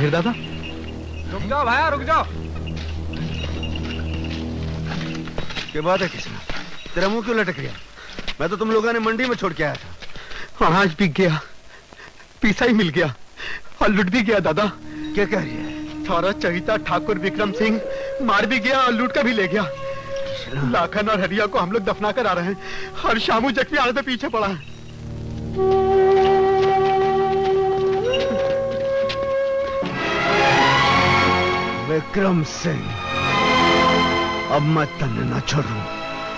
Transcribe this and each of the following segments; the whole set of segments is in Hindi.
मेहर दादा, रुक जाओ भाया, रुक जाओ। क्या बात है कृष्णा, तेरा मुंह क्यों लटक गया? मैं तो तुम लोगों ने मंडी में छोड़ के आया था। अनाज बिक गया, पैसा ही मिल गया और लुट भी गया दादा। क्या कह रही है? सारा चहिता ठाकुर विक्रम सिंह मार भी गया और लूट का भी ले गया। लाखन और हरिया को हम लोग दफना कर आ रहे हैं और शामू जख्मी आने से पीछे पड़ा है। विक्रम सिंह, अब मैं तन्ने ना छोड़ूं,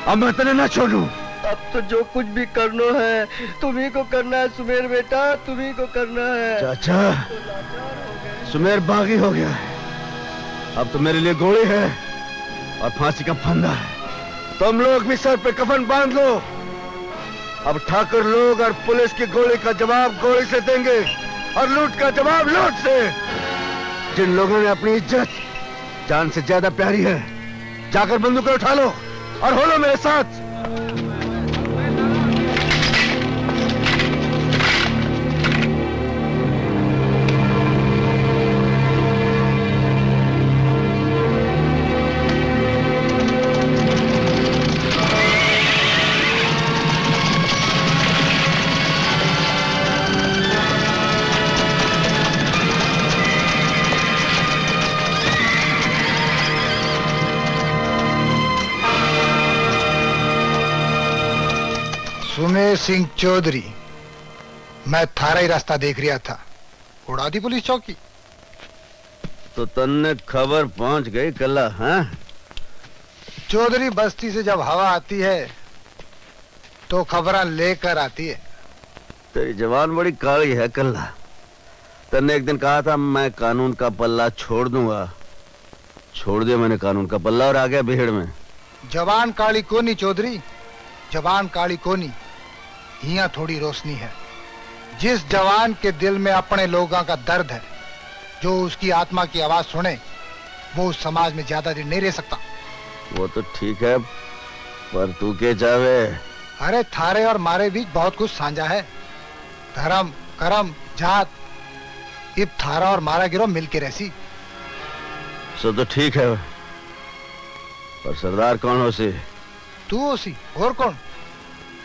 अब मैं तन्ने ना छोड़ूं। अब तो जो कुछ भी करना है तुम्ही को करना है सुमेर बेटा, तुम्ही को करना है। चाचा, सुमेर बागी हो गया है, अब तो मेरे लिए गोली है और फांसी का फंदा है। तुम लोग भी सर पे कफन बांध लो। अब ठाकुर लोग और पुलिस की गोली का जवाब गोली से देंगे और लूट का जवाब लूट से। जिन लोगों ने अपनी इज्जत जान से ज्यादा प्यारी है, जाकर बंदूकें उठा लो और हो लो मेरे साथ। सुमेर सिंह चौधरी, मैं थारा ही रास्ता देख रहा था, उड़ा दी पुलिस चौकी। तो तन्ने खबर पहुंच गई कल्ला? हाँ, चौधरी बस्ती से जब हवा आती है तो खबरें लेकर आती है। तेरी जवान बड़ी काली है कल्ला। तन्ने एक दिन कहा था मैं कानून का पल्ला छोड़ दूंगा, छोड़ दिया मैंने कानून का पल्ला और आ गया भीड़ में। जवान काली कोनी चौधरी, जवान काली कोनी, हिया थोड़ी रोशनी है। जिस जवान के दिल में अपने लोगों का दर्द है, जो उसकी आत्मा की आवाज सुने, वो उस समाज में ज्यादा दिन नहीं रह सकता। वो तो ठीक है, पर तू क्या चाहे? अरे थारे और मारे बीच बहुत कुछ साझा है, धर्म कर्म जात। इब थारा और मारा गिरो मिलके रहसी। सो तो ठीक है, पर सरदार कौन हो सी? तू होसी और कौन?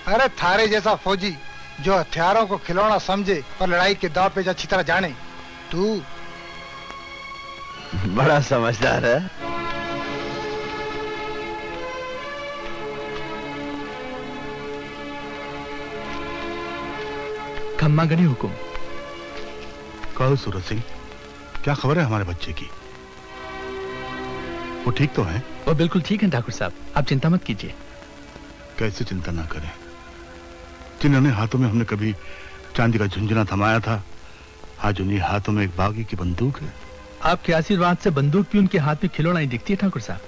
अरे थारे जैसा फौजी जो हथियारों को खिलौना समझे और लड़ाई के दाव पे अच्छी तरह जाने, तू। बड़ा समझदार है। खम्मा गनी हुकुम। कहो सूरज सिंह, क्या खबर है हमारे बच्चे की? वो ठीक तो है? वो बिल्कुल ठीक है ठाकुर साहब, आप चिंता मत कीजिए। कैसे चिंता ना करें? जिन्होंने हाथों में हमने कभी चांदी का झुंझुना थमाया था, आज उन्हीं हाथों में एक बागी की बंदूक है। आपके आशीर्वाद से बंदूक भी उनके हाथ में खिलौना ही दिखती है ठाकुर साहब,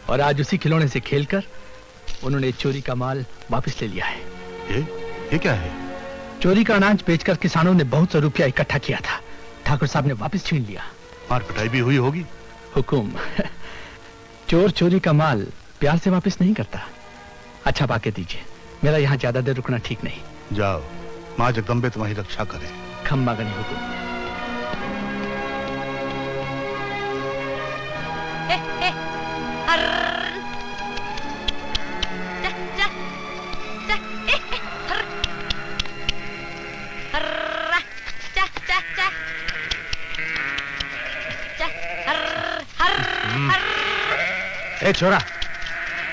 और आज उसी खिलौने से खेलकर उन्होंने चोरी का माल वापस ले लिया है। ये क्या है? चोरी का अनाज बेचकर किसानों ने बहुत सा रुपया इकट्ठा किया था, ठाकुर साहब ने वापस छीन लिया। मार पिटाई भी हुई होगी? हुकुम, चोर चोरी का माल प्यार से वापस नहीं करता। अच्छा पाके दीजिए, मेरा यहाँ ज्यादा देर रुकना ठीक नहीं। जाओ, माँ जगदम्बे तुम्हारी रक्षा करे। खम्मा गनी हुकुम। ए छोरा,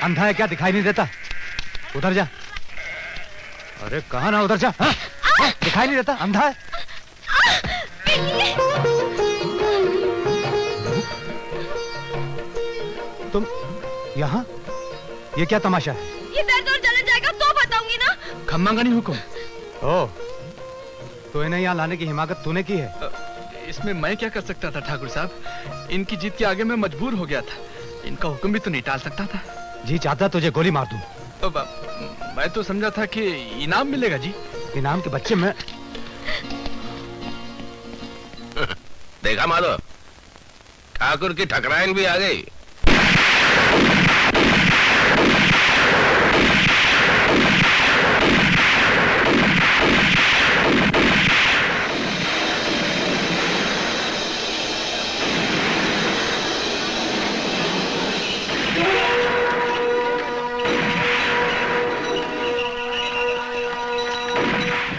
अंधा है क्या, दिखाई नहीं देता? उधर जा। अरे कहाँ ना, उधर जा। हाँ? दिखाई नहीं देता, अंधा है। तुम यहाँ? ये क्या तमाशा है? ये दर्द और चला जाएगा तो बताऊंगी ना। खम्मा गनी हुकुम। ओ, तो इन्हें यहाँ लाने की हिमाकत तूने की है? इसमें मैं क्या कर सकता था ठाकुर साहब, इनकी जीत के आगे मैं मजबूर हो गया था। इनका हुक्म भी तो नहीं टाल सकता था। जी चाहता तुझे गोली मार दूं। मैं तो समझा था कि इनाम मिलेगा जी। इनाम के बच्चे में देखा माधव, ठाकुर की ठकराइन भी आ गई।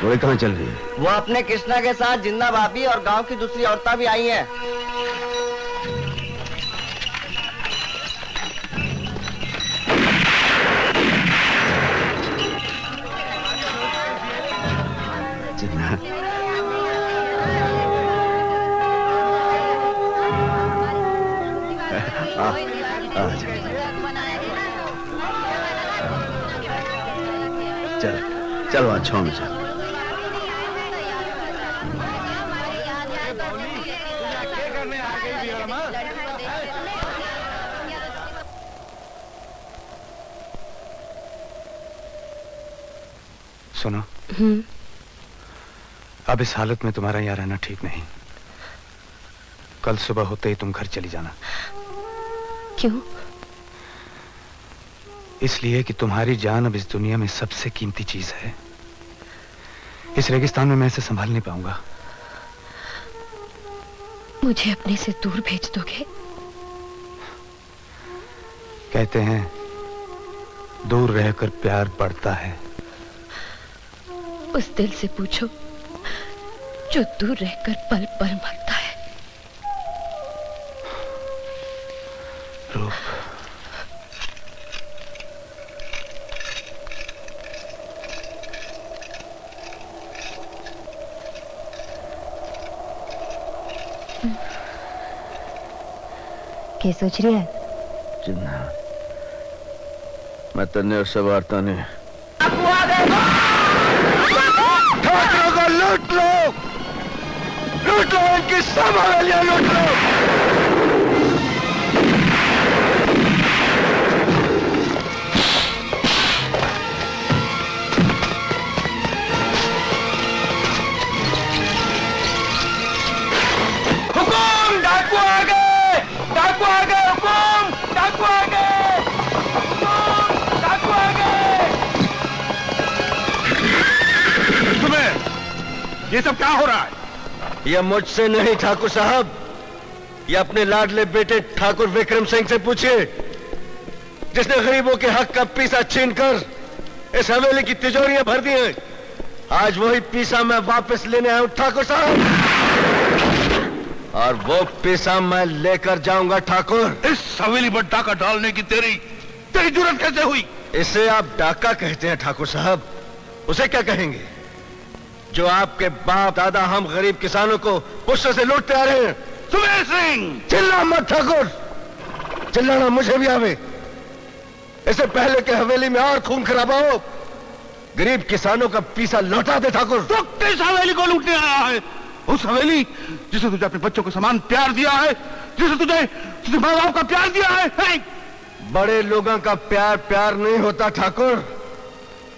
गोली कहाँ चल रही है? वो अपने कृष्णा के साथ जिन्ना भाभी और गांव की दूसरी औरतें भी आई हैं। जिन्ना चल चल वहाँ छाँव में चल। सुनो, अब इस हालत में तुम्हारा यहाँ रहना ठीक नहीं। कल सुबह होते ही तुम घर चली जाना। क्यों? इसलिए कि तुम्हारी जान अब इस दुनिया में सबसे कीमती चीज है। इस रेगिस्तान में मैं इसे संभाल नहीं पाऊंगा। मुझे अपने से दूर भेज दोगे? कहते हैं दूर रहकर प्यार बढ़ता है। उस दिल से पूछो जो दूर रहकर पल पल मरता है। रूप, क्या सोच रही है? जिन्ना, मैं तन्ने और सवारता ने ठाकरों को लूट लो, लूट लो, इनकी सब हवेलियां लूट लो। हुकुम, डाकू आ गए, डाकू आ गए, हुकुम, डाकू आ गए, हुकुम, डाकू आ गए। तुम्हें ये सब क्या हो रहा है? यह मुझसे नहीं ठाकुर साहब, ये अपने लाडले बेटे ठाकुर विक्रम सिंह से पूछिए, जिसने गरीबों के हक का पीसा छीनकर इस हवेली की तिजोरियां भर दी हैं। आज वही पीसा मैं वापस लेने आया हूं ठाकुर साहब, और वो पीसा मैं लेकर जाऊंगा ठाकुर। इस हवेली पर डाका डालने की तेरी जुर्रत कैसे हुई? इसे आप डाका कहते हैं ठाकुर साहब, उसे क्या कहेंगे जो आपके बाप दादा हम गरीब किसानों को पुष्ट से लूटते आ रहे हैं। सुमेर सिंह, चिल्ला मत ठाकुर, चिल्लाना मुझे भी आवे। इससे पहले के हवेली में और खून खराबा हो, गरीब किसानों का पीसा लौटा दे ठाकुर। तो किस हवेली को लूटने आया है? उस हवेली जिसे तुझे अपने बच्चों को समान प्यार दिया है, जिसे तुझे माँ बाप का प्यार दिया है। बड़े लोगों का प्यार प्यार नहीं होता ठाकुर,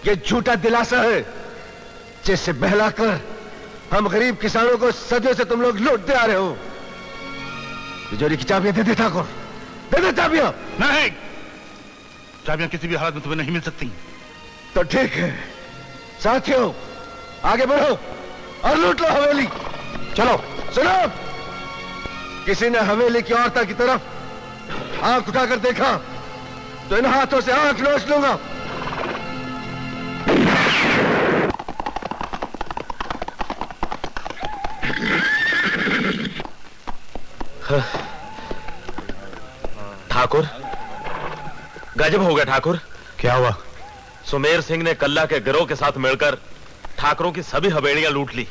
ये झूठा दिलासा है जिससे बहलाकर हम गरीब किसानों को सदियों से तुम लोग लूटते आ रहे हो। तिजोरी की चाबियां दे दे ठाकुर, दे दे चाबियां। नहीं, चाबियां किसी भी हालत में तुम्हें नहीं मिल सकती। तो ठीक है साथियों, आगे बढ़ो और लूट लो हवेली। चलो। सुनो, किसी ने हवेली की औरतों की तरफ आंख उठाकर देखा तो इन हाथों से आंख नोच लूंगा। ठाकुर, गजब हो गया ठाकुर। क्या हुआ? सुमेर सिंह ने कल्ला के गिरोह के साथ मिलकर ठाकुरों की सभी हवेलियां लूट ली,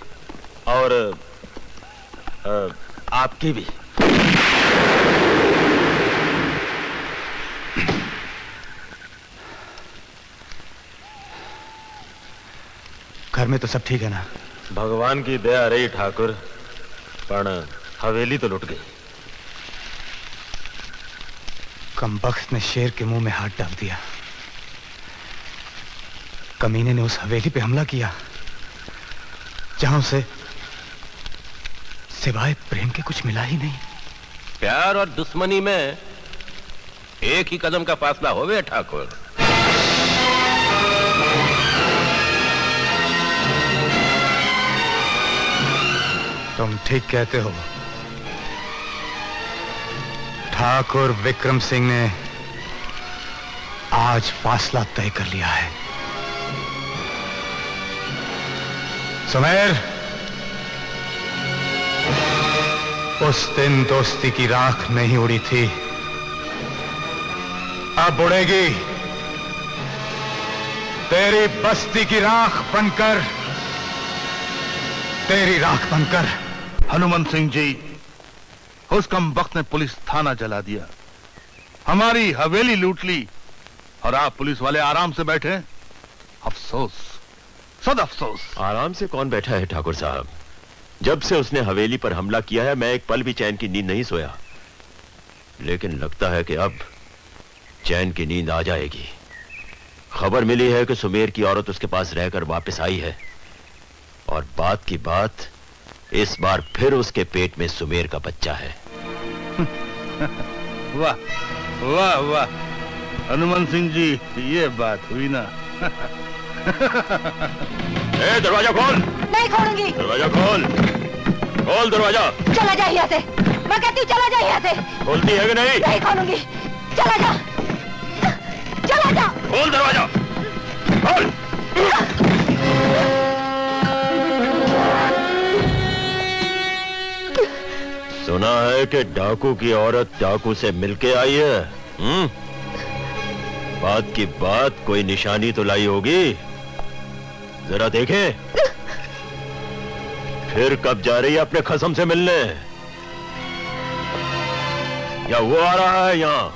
और आपकी भी। घर में तो सब ठीक है ना? भगवान की दया रही ठाकुर, पर हवेली तो लुट गई। कमबख्त ने शेर के मुंह में हाथ डाल दिया। कमीने ने उस हवेली पे हमला किया जहां उसे सिवाय प्रेम के कुछ मिला ही नहीं। प्यार और दुश्मनी में एक ही कदम का फासला होवे ठाकुर। तुम ठीक कहते हो। ठाकुर विक्रम सिंह ने आज फासला तय कर लिया है। सुमेर, उस दिन दोस्ती की राख नहीं उड़ी थी, अब उड़ेगी। तेरी बस्ती की राख बनकर, तेरी राख बनकर। हनुमंत सिंह जी, उस कम वक्त ने पुलिस थाना जला दिया, हमारी हवेली लूट ली, और आप पुलिस वाले आराम से बैठे। अफसोस, सद अफसोस। आराम से कौन बैठा है ठाकुर साहब? जब से उसने हवेली पर हमला किया है, मैं एक पल भी चैन की नींद नहीं सोया। लेकिन लगता है कि अब चैन की नींद आ जाएगी। खबर मिली है कि सुमेर की औरत उसके पास रहकर वापस आई है, और बात की बात, इस बार फिर उसके पेट में सुमेर का बच्चा है। वाह वाह वाह, हनुमंत सिंह जी, ये बात हुई ना। ए, दरवाजा खोल। नहीं खोलूंगी। दरवाजा खोल, खोल दरवाजा। चला जा यहाँ से, मैं कहती हूँ चला जा यहाँ से। खोलती है कि नहीं? नहीं खोलूंगी, चला जा, चला जा। खोल दरवाजा, खोल। सुना है कि डाकू की औरत डाकू से मिलके आई है। बात की बात, कोई निशानी तो लाई होगी, जरा देखें। फिर कब जा रही है अपने खसम से मिलने? या वो आ रहा है यहाँ?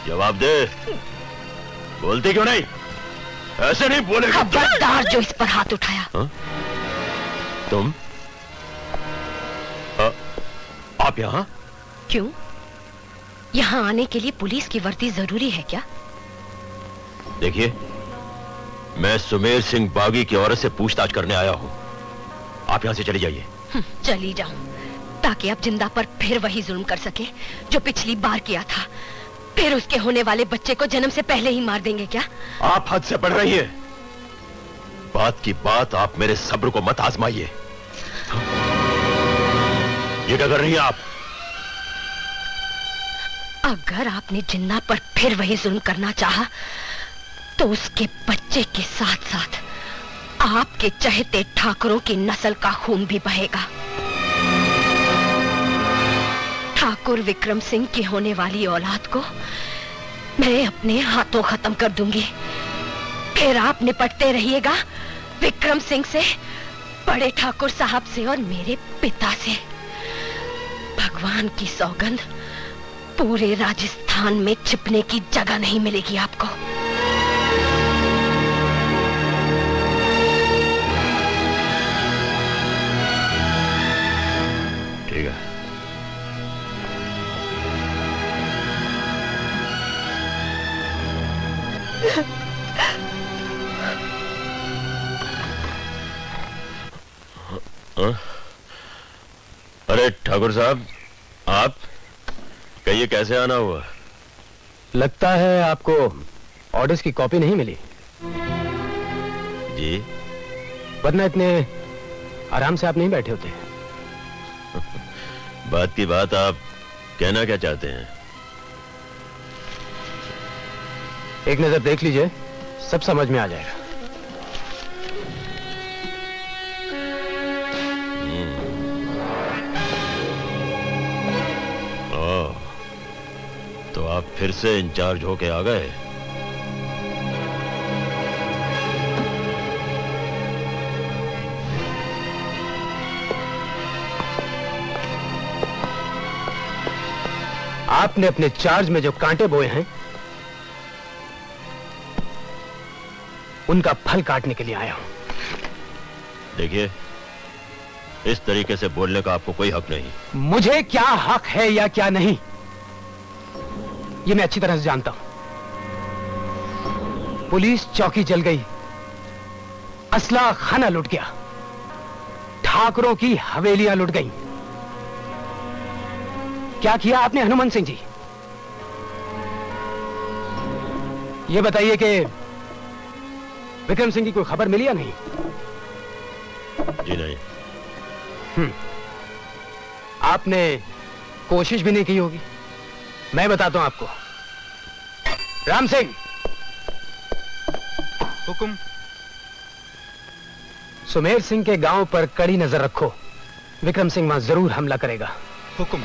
जवाब दे। बोलती क्यों नहीं? ऐसे नहीं बोलेगा। खबरदार जो इस पर हाथ उठाया। हा? तुम? आप यहाँ? क्यों? यहाँ आने के लिए पुलिस की वर्दी जरूरी है क्या? देखिए, मैं सुमेर सिंह बागी की औरत से पूछताछ करने आया हूँ। आप यहाँ से चली जाइए। चली जाऊं, ताकि आप जिंदा पर फिर वही जुल्म कर सके जो पिछली बार किया था। फिर उसके होने वाले बच्चे को जन्म से पहले ही मार देंगे क्या? आप हद से बढ़ रही है। बात की बात, आप मेरे सब्र को मत आजमाइए। ये क्या कर रही हैं आप? अगर आपने जिन्ना पर फिर वही जुल्म करना चाहा, तो उसके बच्चे के साथ साथ आपके चहेते ठाकुरों की नस्ल का खून भी बहेगा। ठाकुर विक्रम सिंह की होने वाली औलाद को मैं अपने हाथों खत्म कर दूंगी। फिर आप निपटते रहिएगा विक्रम सिंह से, बड़े ठाकुर साहब से और मेरे पिता से। भगवान की सौगंध, पूरे राजस्थान में छिपने की जगह नहीं मिलेगी आपको। ठीक है। अरे ठाकुर साहब, आप कहिए, कैसे आना हुआ? लगता है आपको ऑर्डर्स की कॉपी नहीं मिली। जी, वरना इतने आराम से आप नहीं बैठे होते। बात की बात, आप कहना क्या चाहते हैं? एक नजर देख लीजिए, सब समझ में आ जाएगा। तो आप फिर से इंचार्ज होके आ गए? आपने अपने चार्ज में जो कांटे बोए हैं, उनका फल काटने के लिए आया हूं। देखिए, इस तरीके से बोलने का आपको कोई हक नहीं। मुझे क्या हक है या क्या नहीं, ये मैं अच्छी तरह से जानता हूं। पुलिस चौकी जल गई, असला खाना लुट गया, ठाकुरों की हवेलियां लुट गईं। क्या किया आपने हनुमंत सिंह जी? ये बताइए कि विक्रम सिंह की कोई खबर मिली या नहीं? जी नहीं। आपने कोशिश भी नहीं की होगी। मैं बताता हूं आपको। राम सिंह, हुक्म। सुमेर सिंह के गांव पर कड़ी नजर रखो। विक्रम सिंह वहां जरूर हमला करेगा। हुक्म।